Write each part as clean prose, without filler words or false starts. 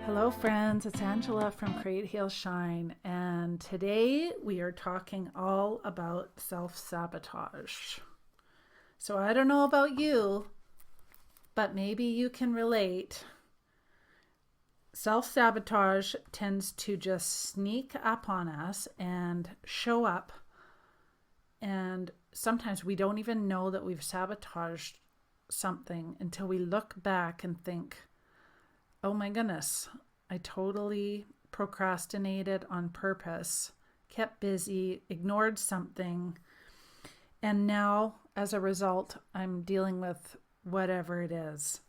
Hello, friends. It's Angela from Create, Heal, Shine, and today we are talking all about self-sabotage. So I don't know about you, but maybe you can relate. Self-sabotage tends to just sneak up on us and show up, and sometimes we don't even know that we've sabotaged something until we look back and think, oh my goodness, I totally procrastinated on purpose, kept busy, ignored something, and now as a result, I'm dealing with whatever it is.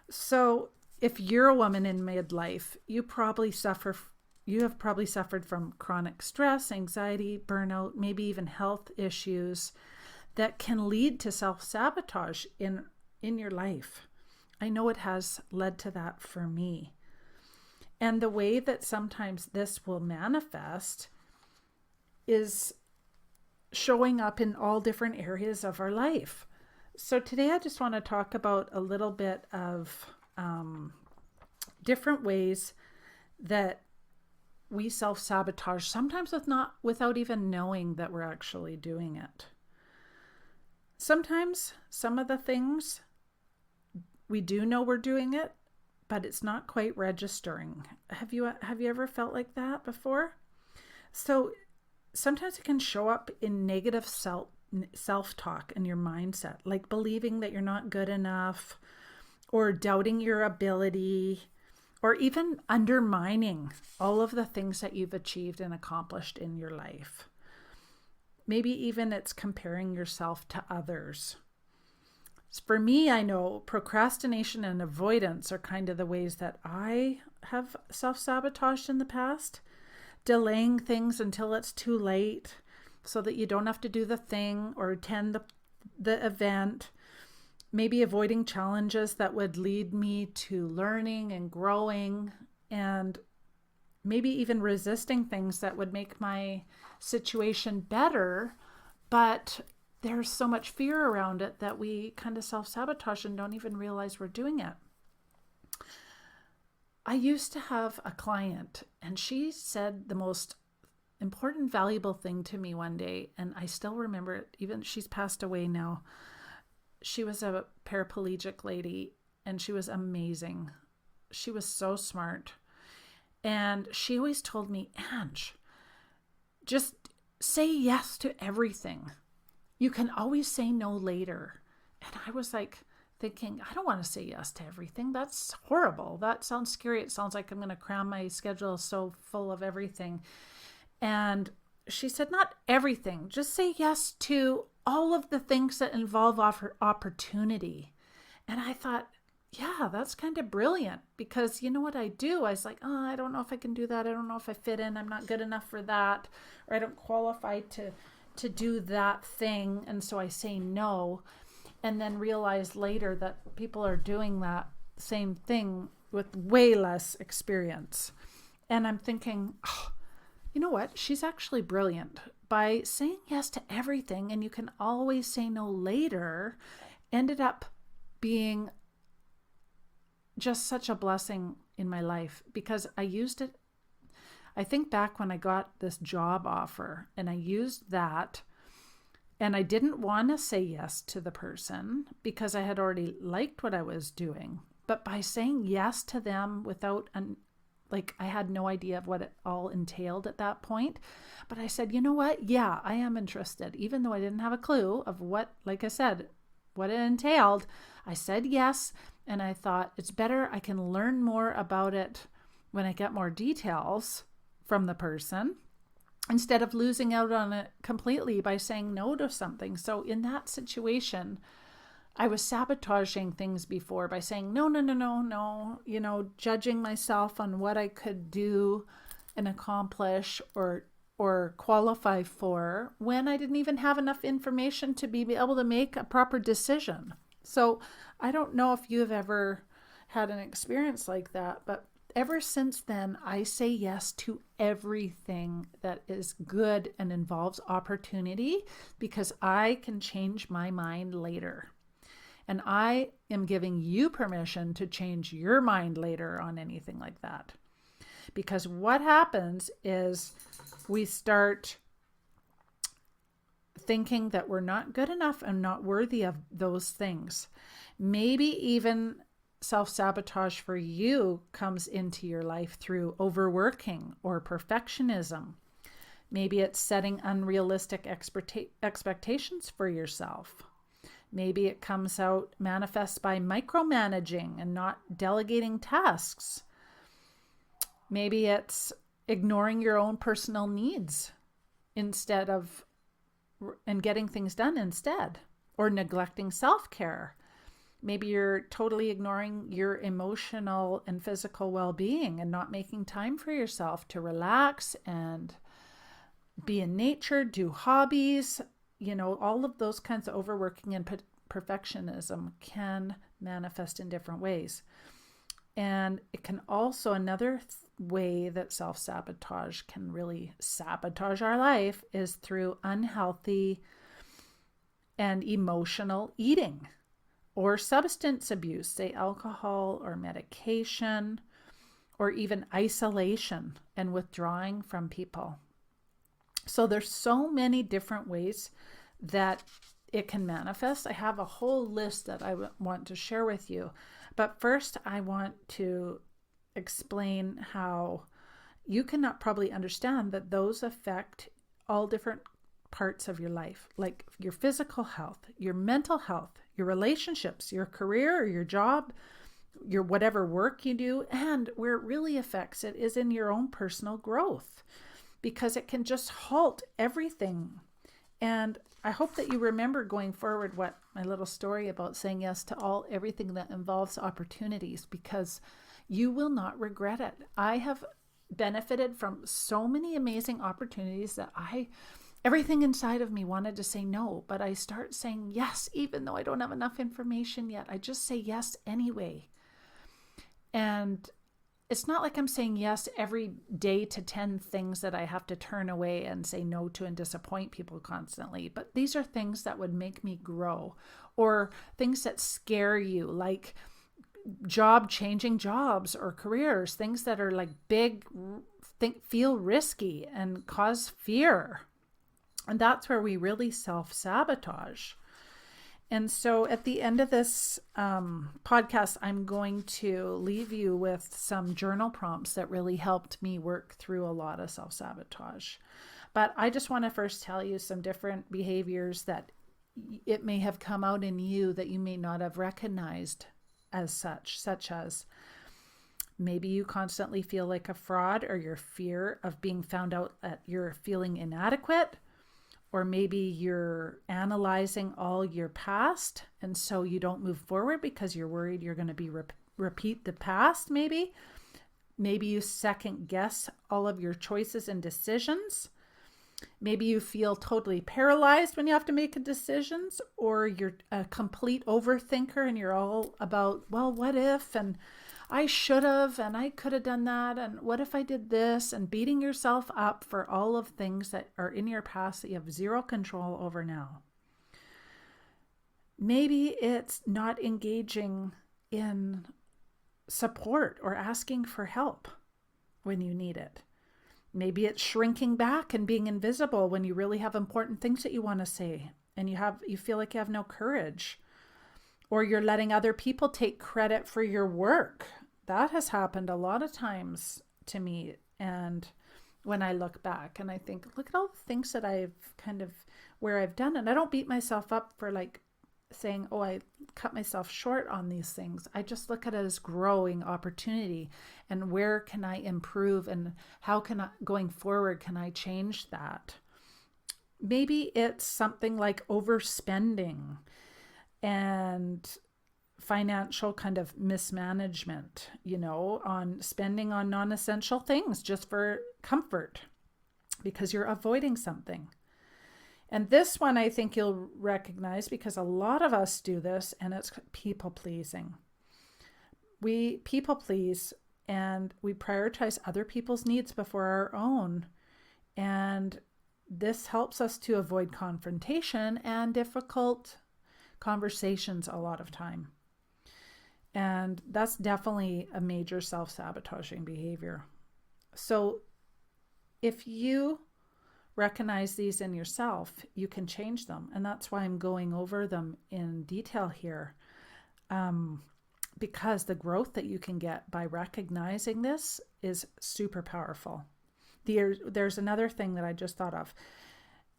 So if you're a woman in midlife, you have probably suffered from chronic stress, anxiety, burnout, maybe even health issues that can lead to self-sabotage in your life. I know it has led to that for me. And the way that sometimes this will manifest is showing up in all different areas of our life. So today I just want to talk about a little bit of different ways that we self-sabotage, sometimes without even knowing that we're actually doing it. Sometimes some of the things we do know we're doing it, but it's not quite registering. Have you ever felt like that before? So sometimes it can show up in negative self-talk in your mindset, like believing that you're not good enough, or doubting your ability, or even undermining all of the things that you've achieved and accomplished in your life. Maybe even it's comparing yourself to others. For me, I know procrastination and avoidance are kind of the ways that I have self-sabotaged in the past. Delaying things until it's too late so that you don't have to do the thing or attend the event. Maybe avoiding challenges that would lead me to learning and growing, and maybe even resisting things that would make my situation better, but there's so much fear around it that we kind of self-sabotage and don't even realize we're doing it. I used to have a client, and she said the most important, valuable thing to me one day, and I still remember it, even she's passed away now. She was a paraplegic lady, and she was amazing. She was so smart. And she always told me, Ange, just say yes to everything. You can always say no later. And I was like thinking, I don't want to say yes to everything. That's horrible. That sounds scary. It sounds like I'm going to cram my schedule so full of everything. And she said, not everything. Just say yes to all of the things that involve opportunity. And I thought, yeah, that's kind of brilliant, because you know what I do? I was like, oh, I don't know if I can do that. I don't know if I fit in. I'm not good enough for that. Or I don't qualify to do that thing. And so I say no, and then realize later that people are doing that same thing with way less experience. And I'm thinking, oh, you know what? She's actually brilliant. By saying yes to everything, and you can always say no later, ended up being just such a blessing in my life, because I used it. I think back when I got this job offer, and I used that, and I didn't want to say yes to the person because I had already liked what I was doing. But by saying yes to them without I had no idea of what it all entailed at that point. But I said, you know what? Yeah, I am interested. Even though I didn't have a clue of what, like I said, what it entailed, I said yes. And I thought, it's better I can learn more about it when I get more details from the person, instead of losing out on it completely by saying no to something. So in that situation, I was sabotaging things before by saying no, judging myself on what I could do and accomplish or qualify for, when I didn't even have enough information to be able to make a proper decision. So I don't know if you have ever had an experience like that, but ever since then, I say yes to everything that is good and involves opportunity, because I can change my mind later. And I am giving you permission to change your mind later on anything like that. Because what happens is we start thinking that we're not good enough and not worthy of those things. Maybe even self-sabotage for you comes into your life through overworking or perfectionism. Maybe it's setting unrealistic expectations for yourself. Maybe it comes out, manifests by micromanaging and not delegating tasks. Maybe it's ignoring your own personal needs and getting things done instead, or neglecting self-care. Maybe you're totally ignoring your emotional and physical well-being and not making time for yourself to relax and be in nature, do hobbies. All of those kinds of overworking and perfectionism can manifest in different ways. And it can also, another way that self-sabotage can really sabotage our life is through unhealthy and emotional eating or substance abuse, say alcohol or medication, or even isolation and withdrawing from people. So there's so many different ways that it can manifest. I have a whole list that I want to share with you. But first, I want to explain how you cannot probably understand that those affect all different parts of your life, like your physical health, your mental health, your relationships, your career, your job, your whatever work you do. And where it really affects it is in your own personal growth, because it can just halt everything. And I hope that you remember going forward what my little story about saying yes to everything that involves opportunities, because you will not regret it. I have benefited from so many amazing opportunities that everything inside of me wanted to say no, but I start saying yes, even though I don't have enough information yet. I just say yes anyway. And it's not like I'm saying yes every day to 10 things that I have to turn away and say no to and disappoint people constantly. But these are things that would make me grow, or things that scare you, like changing jobs or careers, things that are like big, feel risky and cause fear. And that's where we really self-sabotage. And so at the end of this podcast, I'm going to leave you with some journal prompts that really helped me work through a lot of self-sabotage. But I just want to first tell you some different behaviors that it may have come out in you that you may not have recognized as such as maybe you constantly feel like a fraud, or your fear of being found out that you're feeling inadequate. Or maybe you're analyzing all your past, and so you don't move forward because you're worried you're going to be repeat the past. Maybe you second guess all of your choices and decisions. Maybe you feel totally paralyzed when you have to make decisions, or you're a complete overthinker and you're all about, well, what if, and I should have, and I could have done that, and what if I did this, and beating yourself up for all of things that are in your past that you have zero control over now. Maybe it's not engaging in support or asking for help when you need it. Maybe it's shrinking back and being invisible when you really have important things that you want to say, and you feel like you have no courage. Or you're letting other people take credit for your work. That has happened a lot of times to me. And when I look back and I think, look at all the things that where I've done. And I don't beat myself up for like saying, oh, I cut myself short on these things. I just look at it as growing opportunity, and where can I improve, and how going forward, can I change that? Maybe it's something like overspending and financial kind of mismanagement, on spending on non-essential things just for comfort because you're avoiding something. And this one I think you'll recognize, because a lot of us do this, and it's people pleasing. We people please and we prioritize other people's needs before our own. And this helps us to avoid confrontation and difficult conversations a lot of time. And that's definitely a major self-sabotaging behavior. So if you recognize these in yourself, you can change them. And that's why I'm going over them in detail here. Because the growth that you can get by recognizing this is super powerful. There's another thing that I just thought of.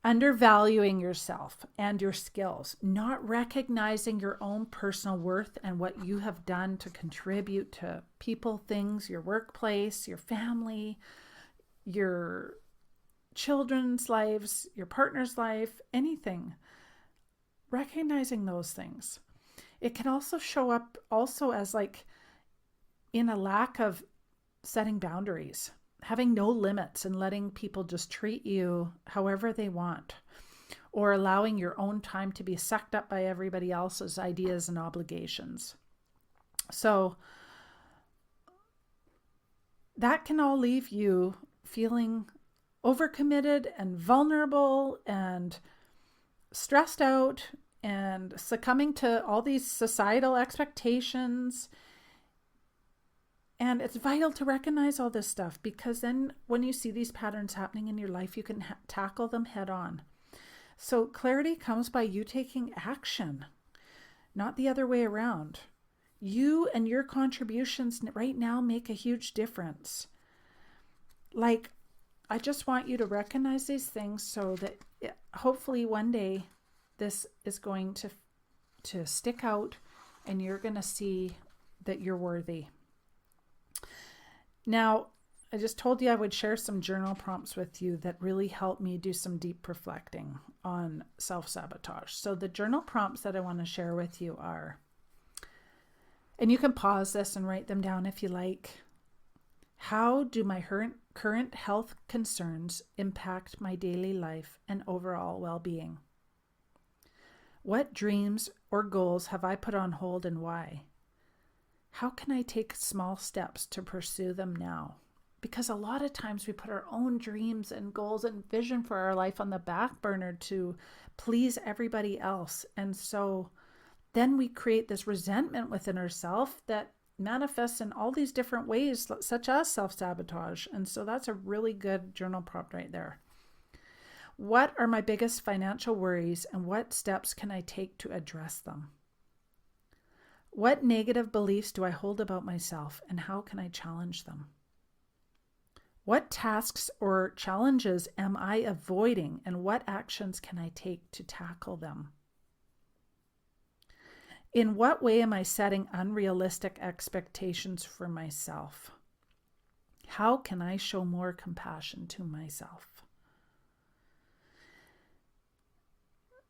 Undervaluing yourself and your skills, not recognizing your own personal worth and what you have done to contribute to people, things, your workplace, your family, your children's lives, your partner's life, anything. Recognizing those things. It can also show up also as like in a lack of setting boundaries, having no limits and letting people just treat you however they want, or allowing your own time to be sucked up by everybody else's ideas and obligations. So that can all leave you feeling overcommitted and vulnerable and stressed out and succumbing to all these societal expectations. And it's vital to recognize all this stuff, because then when you see these patterns happening in your life, you can tackle them head on. So clarity comes by you taking action, not the other way around. You and your contributions right now make a huge difference. Like, I just want you to recognize these things so that hopefully one day this is going to stick out and you're going to see that you're worthy. Now, I just told you I would share some journal prompts with you that really help me do some deep reflecting on self-sabotage. So the journal prompts that I want to share with you are, and you can pause this and write them down if you like. How do my current health concerns impact my daily life and overall well-being? What dreams or goals have I put on hold and why? How can I take small steps to pursue them now? Because a lot of times we put our own dreams and goals and vision for our life on the back burner to please everybody else. And so then we create this resentment within ourselves that manifests in all these different ways, such as self-sabotage. And so that's a really good journal prompt right there. What are my biggest financial worries and what steps can I take to address them? What negative beliefs do I hold about myself and how can I challenge them? What tasks or challenges am I avoiding and what actions can I take to tackle them? In what way am I setting unrealistic expectations for myself? How can I show more compassion to myself?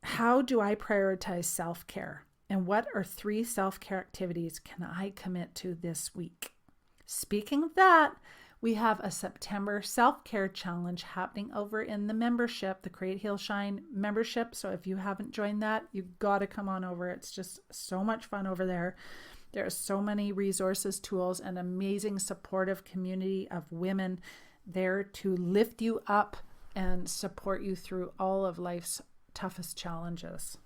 How do I prioritize self-care? And what are 3 self-care activities can I commit to this week? Speaking of that, we have a September self-care challenge happening over in the membership, the Create, Heal, Shine membership. So if you haven't joined that, you've got to come on over. It's just so much fun over there. There are so many resources, tools, and amazing supportive community of women there to lift you up and support you through all of life's toughest challenges.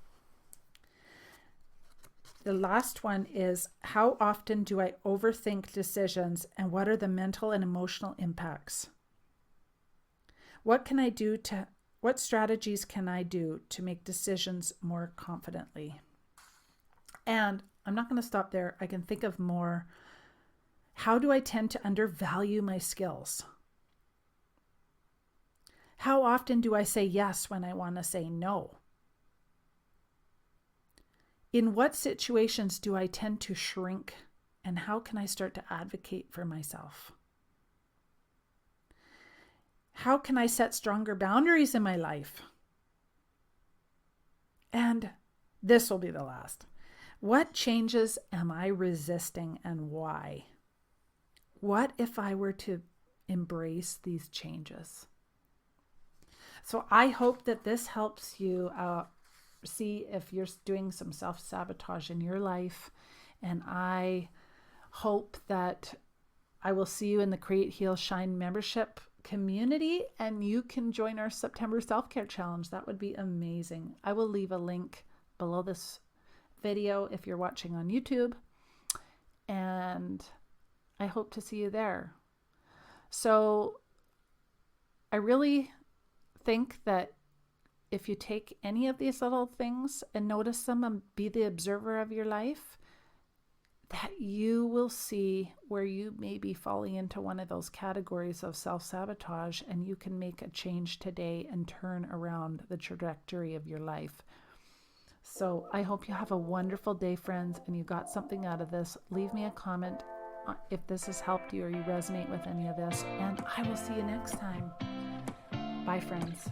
The last one is, how often do I overthink decisions and what are the mental and emotional impacts? What strategies can I do to make decisions more confidently? And I'm not going to stop there. I can think of more. How do I tend to undervalue my skills? How often do I say yes when I want to say no? In what situations do I tend to shrink, and how can I start to advocate for myself? How can I set stronger boundaries in my life? And this will be the last. What changes am I resisting and why? What if I were to embrace these changes? So I hope that this helps you see if you're doing some self-sabotage in your life. And I hope that I will see you in the Create, Heal, Shine membership community and you can join our September self-care challenge. That would be amazing. I will leave a link below this video if you're watching on YouTube. And I hope to see you there. So I really think that if you take any of these little things and notice them and be the observer of your life, that you will see where you may be falling into one of those categories of self-sabotage, and you can make a change today and turn around the trajectory of your life. So I hope you have a wonderful day, friends, and you got something out of this. Leave me a comment if this has helped you or you resonate with any of this, and I will see you next time. Bye, friends.